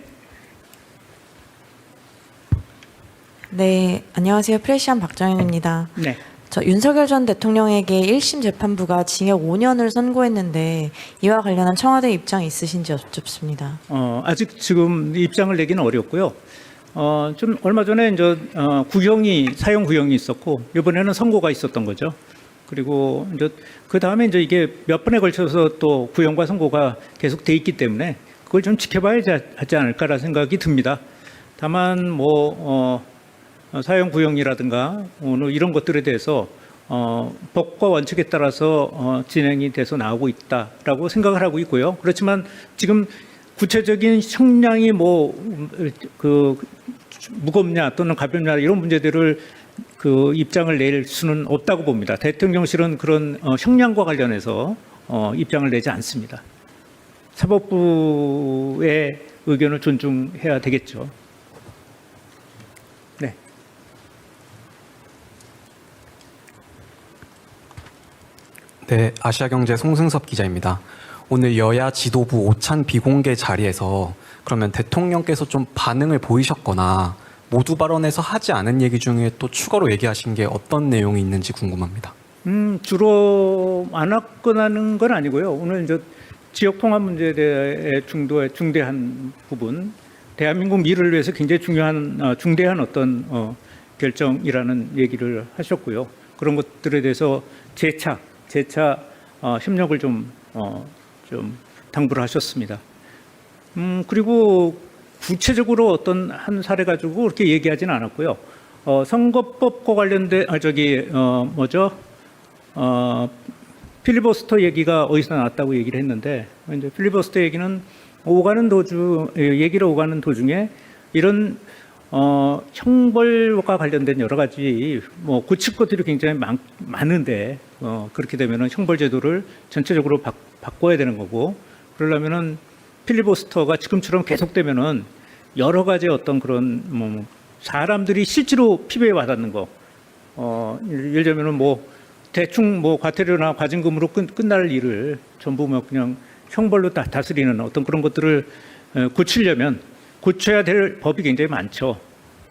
네, 안녕하세요. 프레시안 박정현입니다. 네. 저 윤석열 전 대통령에게 1심 재판부가 징역 5년을 선고했는데 이와 관련한 청와대 입장 있으신지 여쭙습니다. 아직 지금 입장을 내기는 어렵고요. 좀 얼마 전에 이제 사형 구형이 있었고 이번에는 선고가 있었던 거죠. 그리고 이제 그 다음에 이제 이게 몇 번에 걸쳐서 또 구형과 선고가 계속 돼 있기 때문에 그걸 좀 지켜봐야 하지 않을까라는 생각이 듭니다. 다만 뭐 사형 구형이라든가 이런 것들에 대해서 법과 원칙에 따라서 진행이 돼서 나오고 있다라고 생각을 하고 있고요. 그렇지만 지금 구체적인 형량이 뭐 그 무겁냐 또는 가볍냐 이런 문제들을 그 입장을 낼 수는 없다고 봅니다. 대통령실은 그런 형량과 관련해서 입장을 내지 않습니다. 사법부의 의견을 존중해야 되겠죠. 네. 네, 아시아경제 송승섭 기자입니다. 오늘 여야 지도부 오찬 비공개 자리에서 그러면 대통령께서 좀 반응을 보이셨거나 모두 발언에서 하지 않은 얘기 중에 또 추가로 얘기하신 게 어떤 내용이 있는지 궁금합니다. 주로 안 화끈하는 건 아니고요. 오늘 이제 지역 통합 문제에 대해 중대한 부분, 대한민국 미래를 위해서 굉장히 중대한 어떤 결정이라는 얘기를 하셨고요. 그런 것들에 대해서 재차 협력을 좀 당부를 하셨습니다. 그리고 구체적으로 어떤 한 사례 가지고 그렇게 얘기하지는 않았고요. 선거법과 관련된 필리버스터 얘기가 어디서 나왔다고 얘기를 했는데 이제 필리버스터 얘기는 얘기를 오가는 도중에 이런 형벌과 관련된 여러 가지 뭐 고칠 것들이 굉장히 많은데 그렇게 되면은 형벌 제도를 전체적으로 바꿔야 되는 거고 그러려면은 필리버스터가 지금처럼 계속되면은 여러 가지 어떤 그런 뭐 사람들이 실제로 피부에 와닿는 거 예를 들면은 뭐 대충 뭐 과태료나 과징금으로 끝날 일을 전부 뭐 그냥 형벌로 다스리는 어떤 그런 것들을 고치려면 고쳐야 될 법이 굉장히 많죠.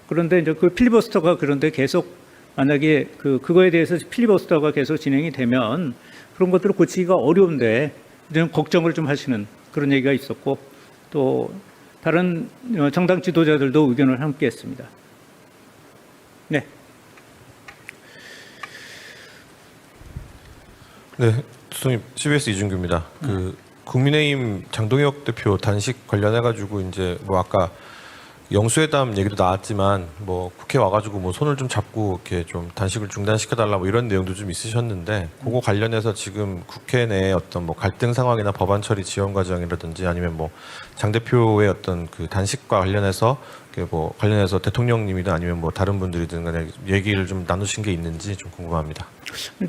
그런데 이제 그 필리버스터가 그런데 계속 만약에 그거에 대해서 필리버스터가 계속 진행이 되면 그런 것들을 고치기가 어려운데 좀 걱정을 좀 하시는 그런 얘기가 있었고 또 다른 정당 지도자들도 의견을 함께했습니다. 네. 네, 수석님 CBS 이준규입니다. 국민의힘 장동혁 대표 단식 관련해 가지고 이제 뭐 아까 영수회담 얘기도 나왔지만 뭐 국회 와가지고 뭐 손을 좀 잡고 이렇게 좀 단식을 중단시켜달라 뭐 이런 내용도 좀 있으셨는데 그거 관련해서 지금 국회 내에 어떤 뭐 갈등 상황이나 법안 처리 지원 과정이라든지 아니면 뭐 장 대표의 어떤 그 단식과 관련해서 뭐 관련해서 대통령님이든 아니면 뭐 다른 분들이든 간에 얘기를 좀 나누신 게 있는지 좀 궁금합니다.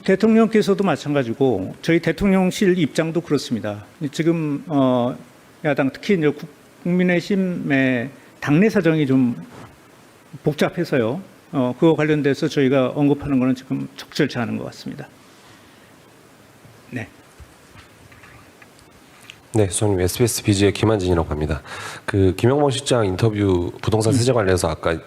대통령께서도 마찬가지고 저희 대통령실 입장도 그렇습니다. 지금 야당 특히 이제 국민의힘의 당내 사정이 좀 복잡해서요. 그거 관련돼서 저희가 언급하는 거는 지금 적절치 않은 것 같습니다. 네. 네, 수석님 SBS BG의 김한진이라고 합니다. 김영범 실장 인터뷰 부동산 세제 관련해서 아까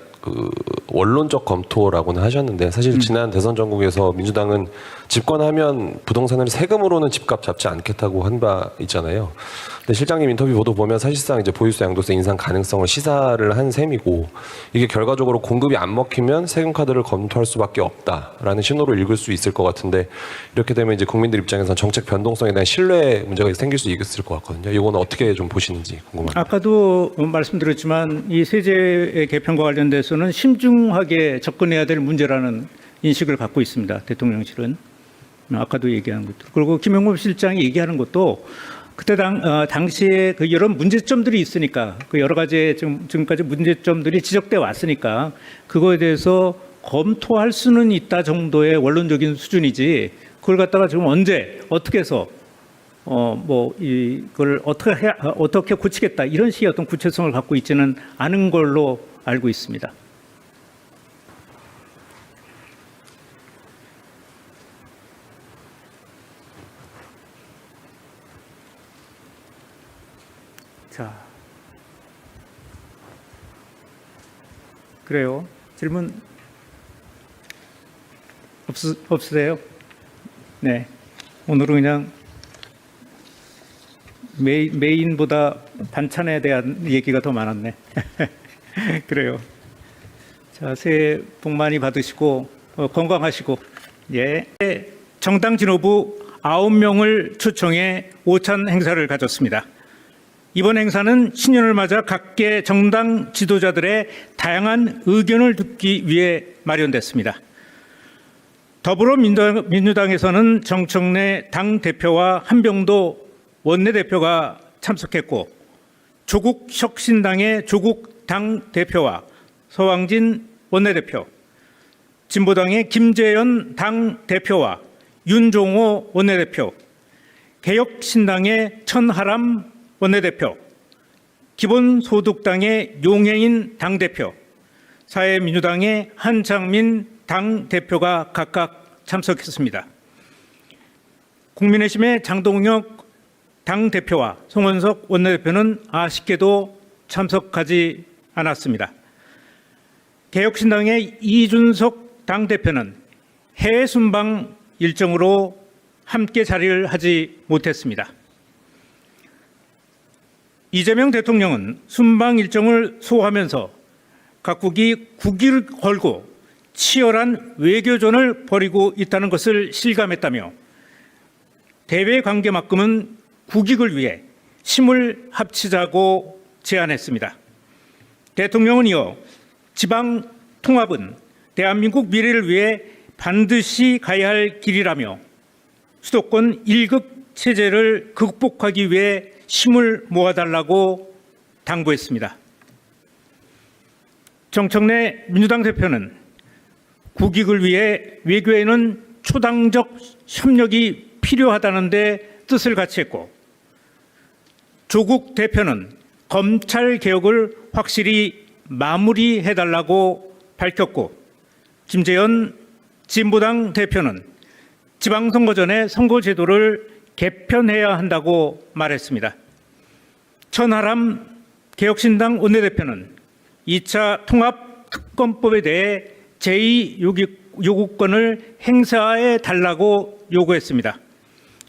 원론적 검토라고는 하셨는데 사실 지난 대선 전국에서 민주당은 집권하면 부동산을 세금으로는 집값 잡지 않겠다고 한 바 있잖아요. 근데 실장님 인터뷰 보도 보면 사실상 이제 보유세 양도세 인상 가능성을 시사를 한 셈이고 이게 결과적으로 공급이 안 먹히면 세금 카드를 검토할 수밖에 없다라는 신호로 읽을 수 있을 것 같은데 이렇게 되면 이제 국민들 입장에서는 정책 변동성에 대한 신뢰 문제가 생길 수 있을 것 같거든요. 이거는 어떻게 좀 보시는지 궁금합니다. 아까도 말씀드렸지만 이 세제 개편과 관련돼서는 신중하게 접근해야 될 문제라는 인식을 갖고 있습니다. 대통령실은. 아까도 얘기한 것도. 그리고 김영범 실장이 얘기하는 것도 그때 당시에 이런 문제점들이 있으니까 여러 가지 지금까지 문제점들이 지적돼 왔으니까 그거에 대해서 검토할 수는 있다 정도의 원론적인 수준이지 그걸 갖다가 지금 언제 어떻게 해서 이걸 어떻게 고치겠다 이런 식의 어떤 구체성을 갖고 있지는 않은 걸로 알고 있습니다. 자, 그래요. 질문 없으세요? 네. 오늘은 그냥 메인보다 반찬에 대한 얘기가 더 많았네. 그래요. 자, 새해 복 많이 받으시고 건강하시고 예. 정당 지도부 9명을 초청해 오찬 행사를 가졌습니다. 이번 행사는 신년을 맞아 각계 정당 지도자들의 다양한 의견을 듣기 위해 마련됐습니다. 더불어민주당에서는 정청래 당대표와 한병도 원내대표가 참석했고 조국혁신당의 조국 당대표와 서왕진 원내대표, 진보당의 김재현 당대표와 윤종호 원내대표, 개혁신당의 천하람 원내대표, 기본소득당의 용해인 당대표, 사회민주당의 한창민 당대표가 각각 참석했습니다. 국민의힘의 장동혁 당대표와 송원석 원내대표는 아쉽게도 참석하지 않았습니다. 개혁신당의 이준석 당대표는 해외 순방 일정으로 함께 자리를 하지 못했습니다. 이재명 대통령은 순방 일정을 소화하면서 각국이 국위를 걸고 치열한 외교전을 벌이고 있다는 것을 실감했다며 대외 관계만큼은 국익을 위해 힘을 합치자고 제안했습니다. 대통령은 이어 지방 통합은 대한민국 미래를 위해 반드시 가야 할 길이라며 수도권 1급 체제를 극복하기 위해 힘을 모아달라고 당부했습니다. 정청래 민주당 대표는 국익을 위해 외교에는 초당적 협력이 필요하다는 데 뜻을 같이 했고, 조국 대표는 검찰 개혁을 확실히 마무리해달라고 밝혔고, 김재현 진보당 대표는 지방선거 전에 선거제도를 개편해야 한다고 말했습니다. 천하람 개혁신당 원내대표는 2차 통합특검법에 대해 제2요구권을 행사해 달라고 요구했습니다.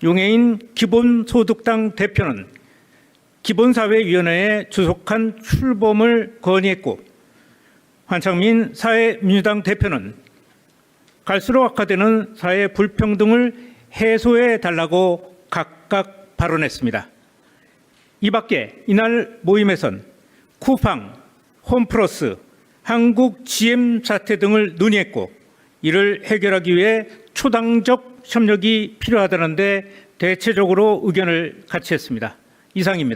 용해인 기본소득당 대표는 기본사회위원회에 주속한 출범을 건의했고, 환창민 사회민주당 대표는 갈수록 악화되는 사회 불평등을 해소해 달라고 각각 발언했습니다. 이 밖에 이날 모임에선 쿠팡, 홈플러스, 한국 GM 사태 등을 논의했고, 이를 해결하기 위해 초당적 협력이 필요하다는데 대체적으로 의견을 같이 했습니다. 이상입니다.